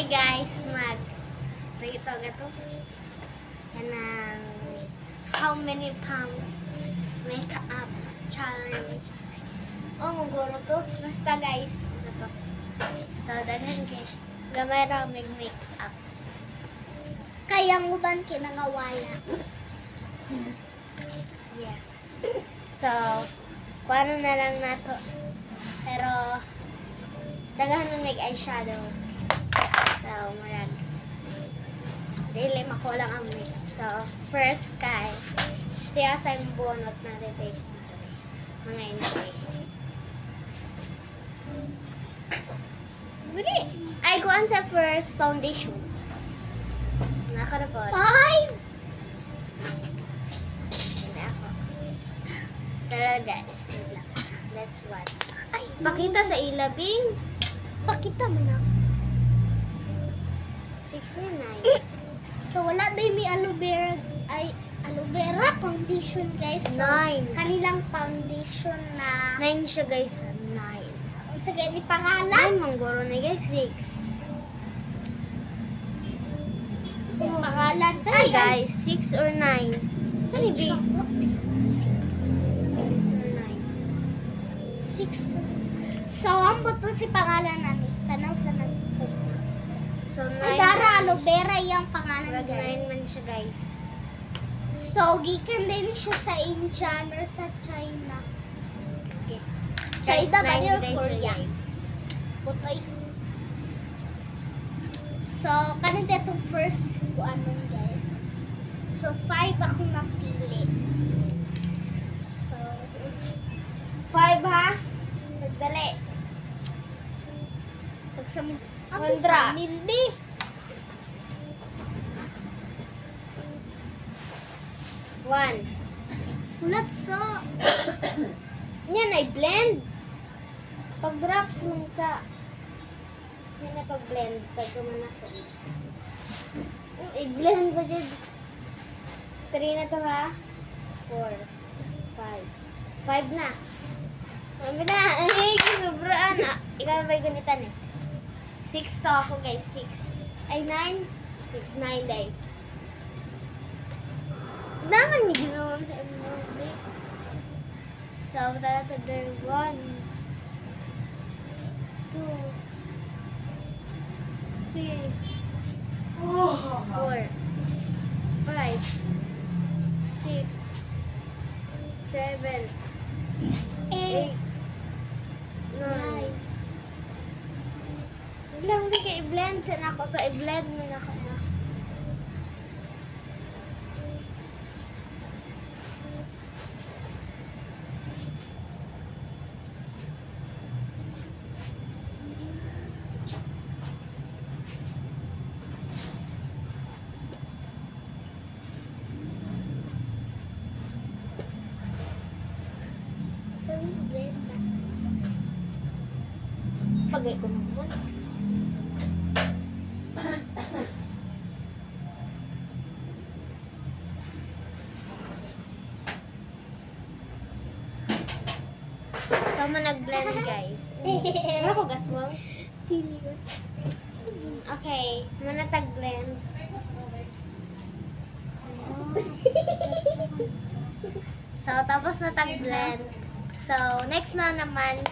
Hi guys, so ito gato. Kanang how many pounds makeup challenge. Oh, muguro to. Basta guys, ito. So daghan guys. Gamay ra makeup. Kaya mo ba kinangawala? Yes. So, kuano na lang nato. Pero daghan na make eyeshadow. So, marag. Dili makulang ang makeup. So, first kay siya sa bunot na detect mga inay. Bili. Ay, kuan sa first foundation. Nakarapot. Ay! Hindi ako. Pero guys, wait lang. Let's watch. Ay, pakita sa ilabing. Pakita mo na. 6 na 9. So, wala din may aloe vera. Ay, aloe vera foundation, guys. So, 9. kanilang foundation na 9 siya guys. 9. sa ganyan pangalan. 9 manggoro na guys. 6. Sa pangalan. Sorry guys. 6 or 9. Sorry base. 6 or 9. 6. So, ang buto si pangalan na ni. Tanaw sa nagpo. So 9. Dara aloe vera yung pangalan, Rag 9 guys. man siya guys. So, gikan din siya sa Indian or sa China. Okay. China ba Guys, 9 or guys, Korea? guys. Putoy. So, kanina itong first ko anong, guys. So, 5 akong napili. So, 5 ha? Nagdali. pagsamin. Wandra. Mildi. One. Ulat sa. Yan ay blend. Pag drops lang sa yan na pag blend. Pagkaman ako. I-blend ba dyan? 3 na to ha? 4. 5. 5 na. Mami na. Ay, sobraan. Ikaw na ba yung ganitan eh? 6 to ako guys. 6. Ay, 9. 6, 9 day. Naman ni ginoon sa emoji. So, tala to there. 1, 2, 3, 4, 5, 6, 7, 8, 9. Lang di ka i-blend sa nako. So, i-blend mo na ako na. So, blend na. Pagay ko naman. So, nag-blend guys. Ano ko gaswang? Okay, muna tag-blend. So, tapos na tag-blend. So, next na naman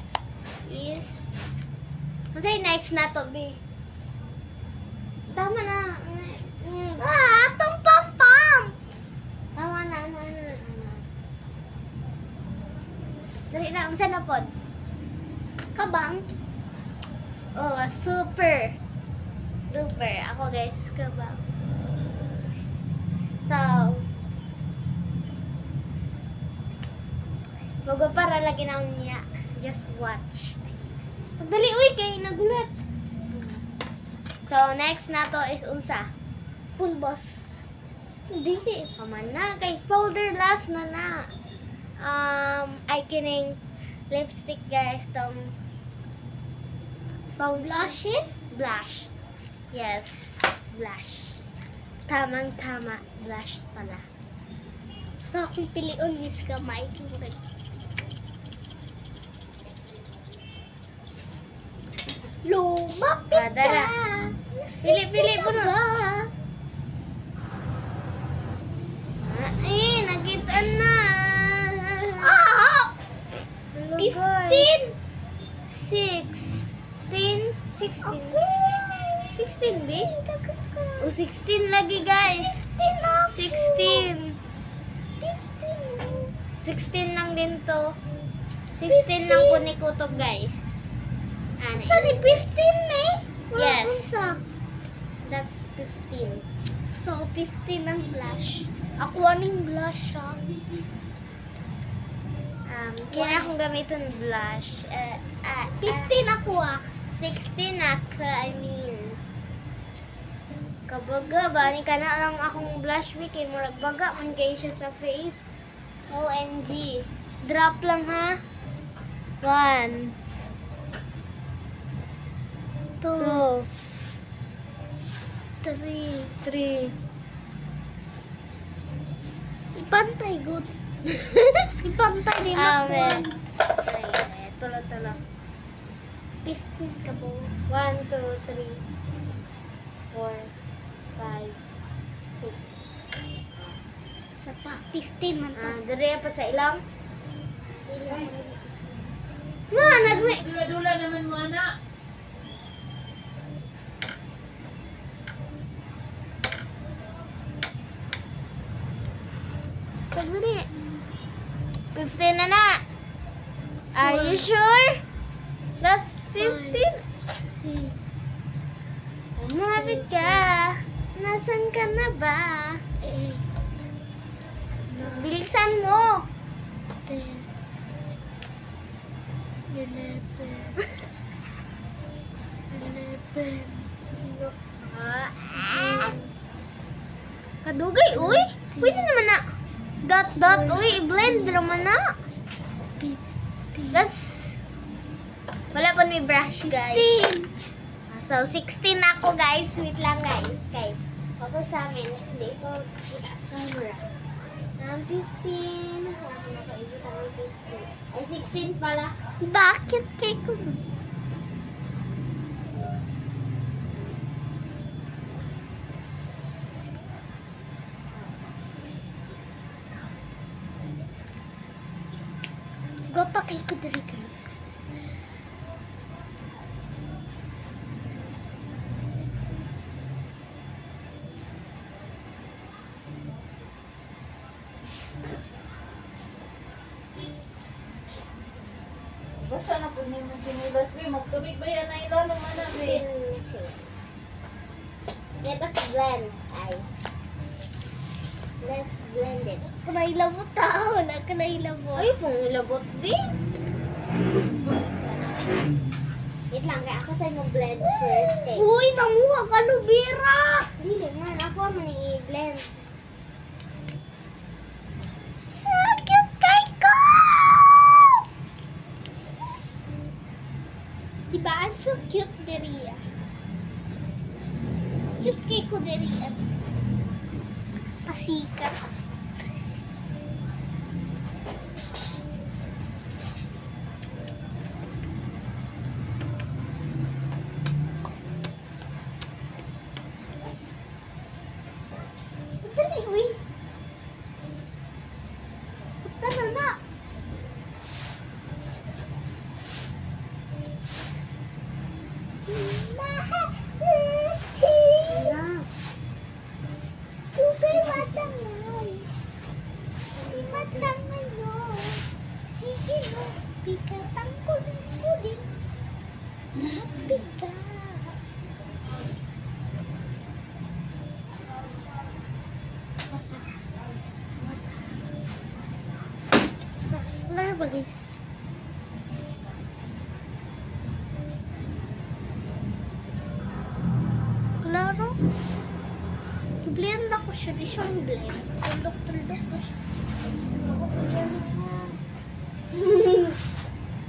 is kasi next na to, be. Tama na. Atong pam-pam! Tama na. Dali na, unsa na pod? Kabang. Oh, super. Duper. Ako guys, kabang. So, bago para lagi na niya. Just watch. Dali, uy, kay nagulat. So, next na to is unsa? Pulbos. Dili pa man na. Kay powder last na na. Ay kining lipstick guys. Tong Blushes. blush. Yes, blush. Tamang-tama. Blush pala. Sa akong pilion is gamay. Lumapit Dara. ka. Pili po na. Ay, nakita na. Ah! Hello, 15! guys. 16. 16 B? O 16 lagi guys. 16. 16 lang din to. 16 lang po ni Kutob guys. Ano? So, ni 15 eh? Yes. Unsa? That's 15. So, 15 ang blush. Ako aning blush siya. Kaya akong gamitin blush. 15 ako ah. 16 ako, I mean. Kabaga ba? Ni ka na lang akong blush week. Murag baga man kayo siya sa face. OMG. Drop lang ha. 1, 2, 3. Ipantay good. Ipantay di Amen. mo. Tulo. 15 ka po. 1, 2, 3, 4, 5, 6. Sa pa. 15 man to. Dari pa sa ilang? Dili ako rin ito sa. Ma, nagme. Dula-dula naman mo, anak. Nagme. 15 na na. Are you sure? That's 15? Si. Umabit ka. Nasaan ka na ba? 8. Bilisan mo. 10. 11. 11. Kadugay, uy. Pwede naman na. Dot, uy. I-blend naman na. 15. That's... Wala pa may brush, guys. 15. So, 16 na ako, guys. Wait lang, guys. Kay, okay sa amin. Hindi ko kita sa camera. 15. Wala ko nakaibig ang 15. Ay, 16 pala. Bakit kay ko? Gapa kay ko dali guys. Basta na po niyo yung sinilas, be. Magtubig ba yan na ilalo man na, be? 16. Let's blend. Ay. Let's blend it. Kanay labot tao, wala kanay labot. Ay, kung nilabot, di. Wait lang, kaya ako sa'yo mag-blend first. Eh. Uy, nanguha ka lubira. Dili man, ako man i-blend. Ah, cute kay ko! Diba, I'm so cute diri ah. Cute kay ko diri ah. Pasikat. Dali, uy. Punta na na. Ayan. Tubig matangan. Di matangan yun. Sige no, bigat ang kuling-kuling. Bigat. Basa. Basa. Basa. Wala ba guys? Klaro? I-blend ako siya. Di siya blend. Tuldok-tuldok ko siya.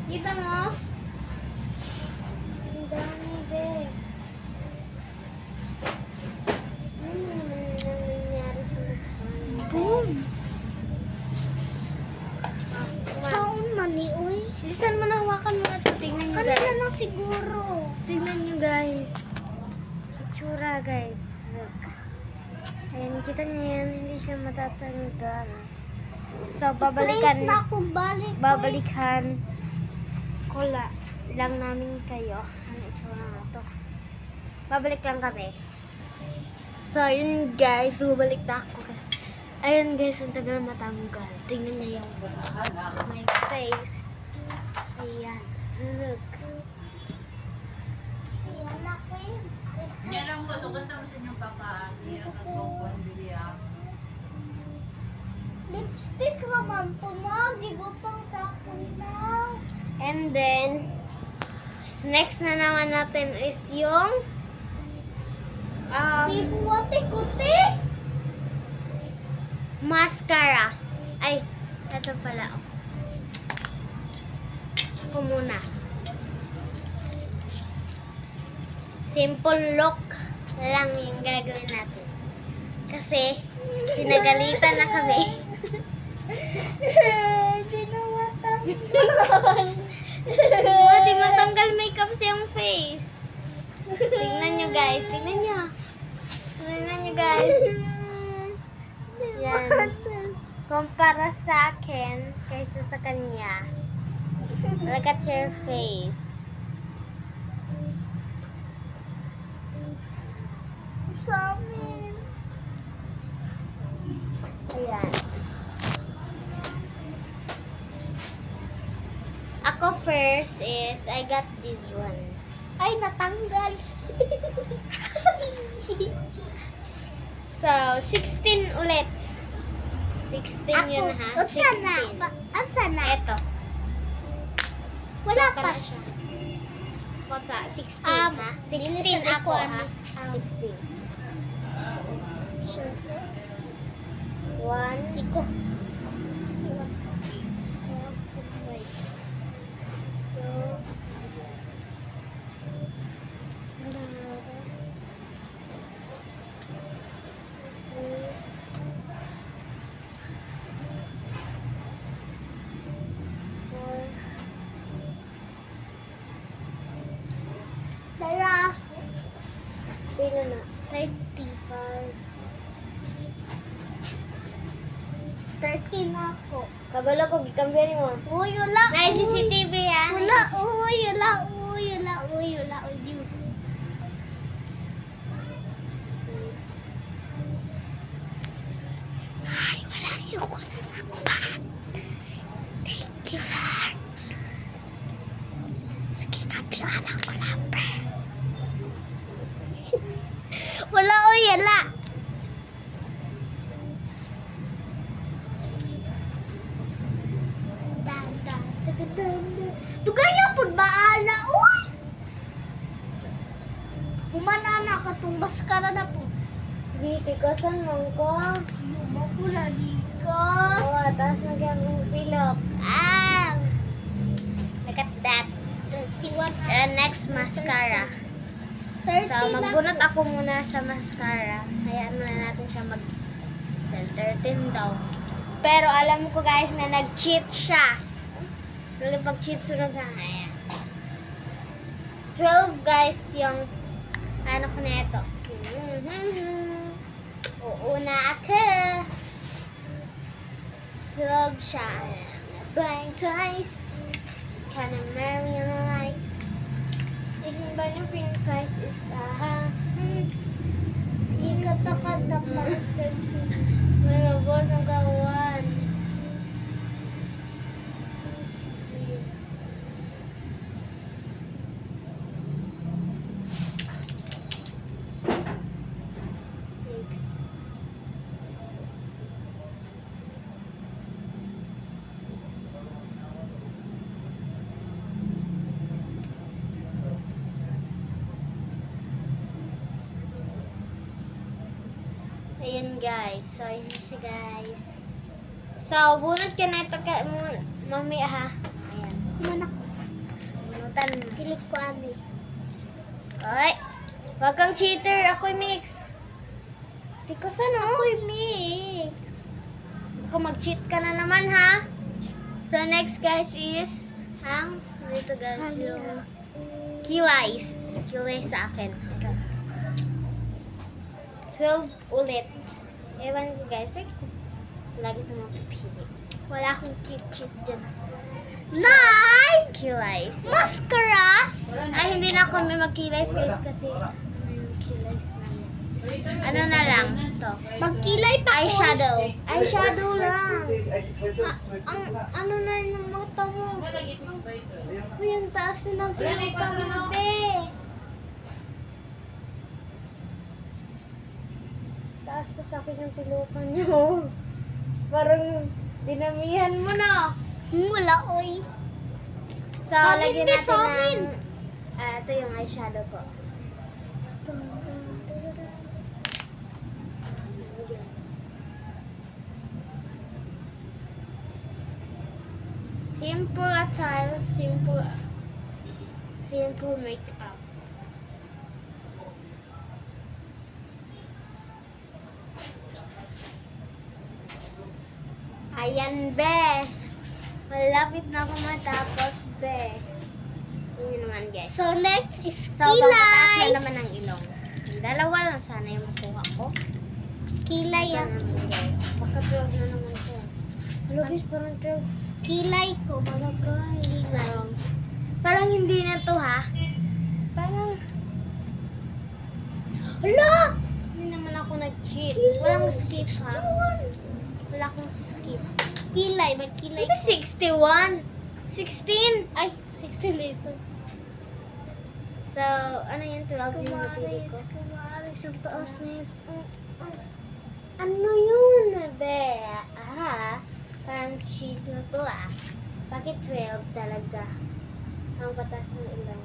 Kita mo? Ang dami, be. Ano nangyari sa mukha niya? Boom! Saan man ni, uy? Bilisan mo na hawakan mo ito. Tingnan nyo, Kanina guys. lang siguro. Tingnan nyo, guys. itsura guys. Look. Ayan, kita niyo yan. Hindi siya matatanggal. So, Please na akong balik. babalikan ko lang namin kayo. Ano itsura nga to? Babalik lang kami. So, yun guys. Babalik na ako. Ayun guys, ang tagal matanggal. Tingnan niya yung my face. Ayan. Look. Ayan na, Queen. Yan lang po, tukon sa inyong papa. Siya ang tukon, biliya. Lipstick naman to, ma. Gibutang sa akin na. And then, next na naman natin is yung Kuti. mascara. Ay, ito pala. Ako muna. Simple look lang yung gagawin natin. Kasi, pinagalitan na kami. Sinawatan. Di matanggal makeup sa yung face. Tingnan nyo guys. Tingnan nyo. Tingnan nyo guys. Yan. Kumpara sa akin kaysa sa kanya. Look at your face. Sa amin. Ayan. Ako first is, I got this one. Ay, natanggal. So, 16 ulit. 16 yun ha. Ang sana. 16. Ang sana. Eto. Wala So, pa. na siya. Ako sa 16 Ah, ha. bilisan 16 ako ako, ha. 16. Sure. 1, Tiko. 2, 3, 4. Tara. Pila na? 35. 13 ako. Kabalo ko, gikambyan mo. Uy, wala. Na CCTV ha. Wala. Uy, wala. Uy, wala. Uy, wala. Uy, ay, wala yung ko nasakpan. Thank you, Lord. Sige, kapiwanan ko lang, pre. Wala, uy, wala. Tugaya po baala, uy! Humanana ka itong maskara na po. Di, tikasan mo ko. Luma po lalikas. Oo, tapos nagyang pilok. Ah! Look at that. 31 Next, mascara. 30 So, magbunot ako muna sa mascara. Hayaan muna natin siya mag 13 daw. Pero alam ko guys na nag-cheat siya. Lalo pag-cheat sunod na. Ayan. 12 guys yung ano ko na ito. Uuna ako. 12 siya. Bang twice. Can I marry you like? Even ba yung pink twice is Sige, kata-kata pa. malabot ng kawan. Ayan guys. So, yun siya guys. So, bunot ka na ito ka, mami ha. Ayan. Manak, Bunutan mo. kilig ko ani. Ay! Wag kang cheater. Ako'y mix. Tikasan o. Ako'y mix. Baka mag-cheat ka na naman ha. So, next guys is ang dito guys yung kilay sa akin. Ito. 12 ulit. Ewan ko guys, like, lagi ito mapipili. Wala akong cheat dyan. 9! Kilays. Mascaras! Ay, hindi na ako may magkilays guys kasi may kilays namin. Ano na lang to? Magkilay pa ko. Eyeshadow. Eyeshadow lang. Ang ano na yung mata mo. Uy, ang taas na ng mata mo, be. Taas ko sa akin yung pilukan niyo. Parang dinamihan mo na. Wala, oy. So, Sa amin, lagyan be, natin sa amin. ng... ito yung eyeshadow ko. Simple attire, simple makeup. Ayan, be. Malapit na ako matapos, be. Yun naman, guys. So, next is So, pangpataas kilay. na naman ang ilong. Dalawa lang sana yung makuha ko. Kilay Ito yan. naman, guys. Baka 12 na naman ito. Hello, guys, parang 12. Kilay ko, malagay. So, parang hindi na to, ha? Parang, Hala! hindi naman ako nag-cheat. Walang skip, ha? Wala akong skip. Kilay, magkilay. Ito 61. 16. Ay, 16 na ito. So, ano yung 12 yung napili ko? Kumari, sa taas na yun. Ano yun, be? Parang cheat na to, Bakit 12 talaga? Ang patas ng ilang.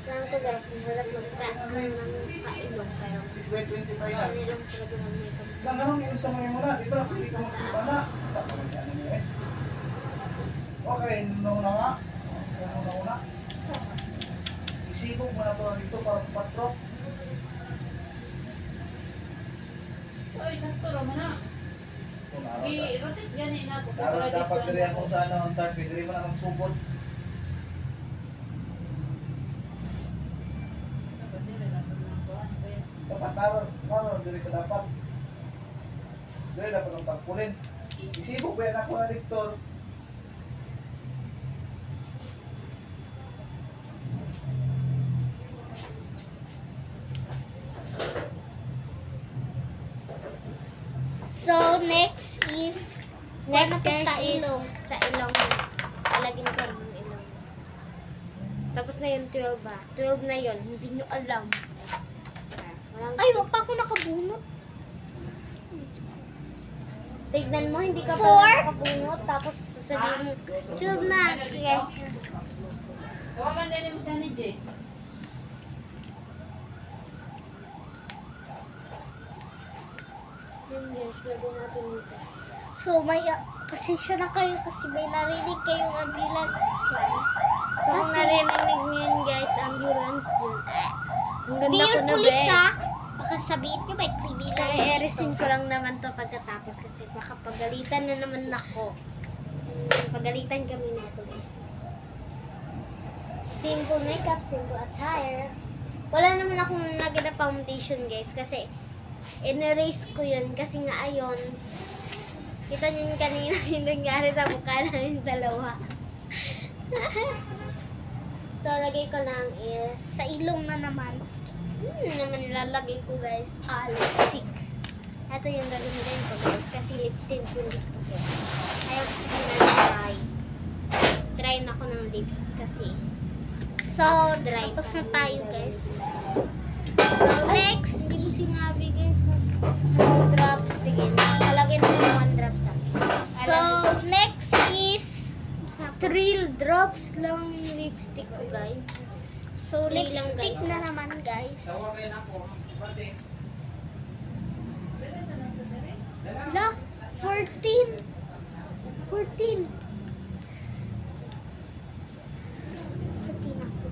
Alam ko guys, mahirap magkaan ng kailong. Pero, ang ilong talaga mag-makeup. Lang anong yung sa mga muna, di ba? Hindi ka makita na. Okay, nuna nga. Nuna. Isibog mo na ito dito para patrok. Oy, sakto ra mo na. I-rotate gani na ako. Dapat dapat diri ako sa ano, ang tag, diri mo na magsugod. Dapat naro diri ka dapat. Diri dapat ang tagpulin. Isibog ba yan ako na Victor? So, next is Next Wala guys sa is ilong. sa ilong. Lagyan ko ng ilong. Tapos na yung 12 ba? 12 na yun. Hindi nyo alam. Walang Ay, wag pa ako nakabunot. tignan mo, hindi ka pa 4. nakabunot. Tapos sasabihin mo, 12 na. Yes. Tawagan din mo siya ni Jay. Yun guys, lagyan natin dito. So, may pasensya na kayo kasi may narinig kayong ambulance dyan. So kung Kasi- narinig niyo yun guys, ambulance yun. Ang Hindi ganda ko yung na pulis be. ha. Baka sabihin nyo may criminal. Kaya erisin ko lang naman to pagkatapos kasi baka pagalitan na naman ako. Pagalitan kami na ito guys. Simple makeup, simple attire. Wala naman akong naging na foundation guys kasi in-erase ko yun kasi nga ayon. Kita nyo yung kanina yung nangyari sa mukha namin dalawa. So lagay ko lang is Sa ilong na naman. naman lalagay ko guys, lipstick. Ito yung gagamitin ko guys, kasi lip tint yung gusto ko. Ayaw ko na dry. Try na ako ng lipstick kasi. So, Dry tapos na pa. tayo guys. So, next. Hindi ko sinabi guys, 1 drops. Sige, lalagyan mo yung 1 drops. So, next is 3 drops lang yung lipstick ko guys. so Three lang, lipstick guys. na naman guys. Tawagan ako. Pati. La, 14. 14. 14 ako.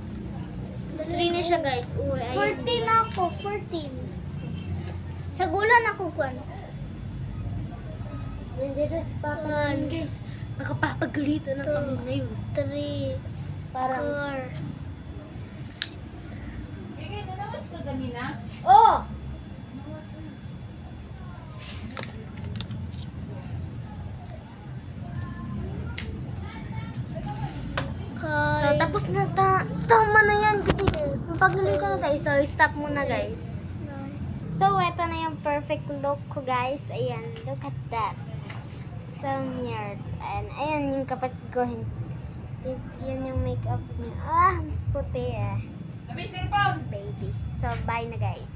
3 na siya guys. Uy, ayun. 14 ako, 14. Sa gulan ako kwan. Nandiyan si Papa namin, guys. Makapapagalitan na kami ngayon. 3, Parang 4, kanina? Oh! So, tapos na tama na yan kasi mapagalitan na tayo. So, stop muna guys. So, eto na yung perfect look ko guys. Ayan, look at that. So, mirrored. And, ayan yung kapatid ko. Yan yung makeup niya. Ah, puti eh. Sabi, cellphone! Baby. So, bye na guys.